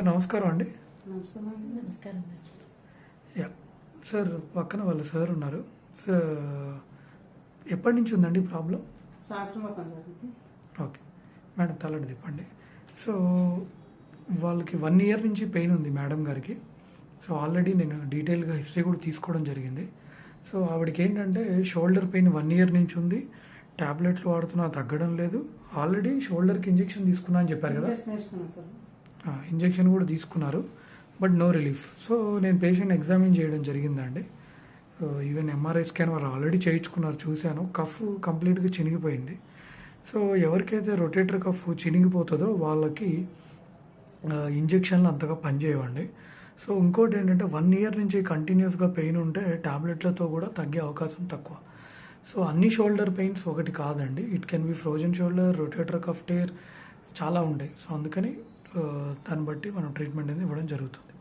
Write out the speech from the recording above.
నమస్కారం అండి. నమస్కారం. యా సార్, పక్కన వాళ్ళ సార్ ఉన్నారు. సార్, ఎప్పటి నుంచి ఉందండి ప్రాబ్లం? శాస్త్రం సార్ ఇది. ఓకే మేడం, తలడి తిప్పండి. సో వాళ్ళకి 1 year నుంచి పెయిన్ ఉంది మేడం గారికి. సో ఆల్రెడీ నేను డీటెయిల్గా హిస్టరీ కూడా తీసుకోవడం జరిగింది. సో ఆవిడకి ఏంటంటే షోల్డర్ పెయిన్ 1 year నుంచి ఉంది. ట్యాబ్లెట్లు వాడుతున్నా తగ్గడం లేదు. ఆల్రెడీ షోల్డర్కి ఇంజెక్షన్ తీసుకున్నా అని చెప్పారు కదా? ఇంజెక్షన్ వేసుకున్నాను సార్. ఇంజెక్షన్ కూడా తీసుకున్నారు, బట్ నో రిలీఫ్. సో నేను పేషెంట్ ఎగ్జామిన్ చేయడం జరిగిందండి. సో ఈవెన్ ఎంఆర్ఐ స్కాన్ వారు ఆల్రెడీ చేయించుకున్నారు, చూశాను. కఫ్ కంప్లీట్గా చినిగిపోయింది. సో ఎవరికైతే రొటేటర్ కఫ్ చినిగిపోతుందో వాళ్ళకి ఇంజెక్షన్లు అంతగా పనిచేయవండి. సో ఇంకోటి ఏంటంటే 1 year నుంచి కంటిన్యూస్గా పెయిన్ ఉంటే ట్యాబ్లెట్లతో కూడా తగ్గే అవకాశం తక్కువ. సో అన్ని షోల్డర్ పెయిన్స్ ఒకటి కాదండి. It can be frozen shoulder, rotator cuff tear, చాలా ఉంటాయి. సో అందుకని దాన్ని బట్టి మనం ట్రీట్మెంట్ అనేది ఇవ్వడం జరుగుతుంది.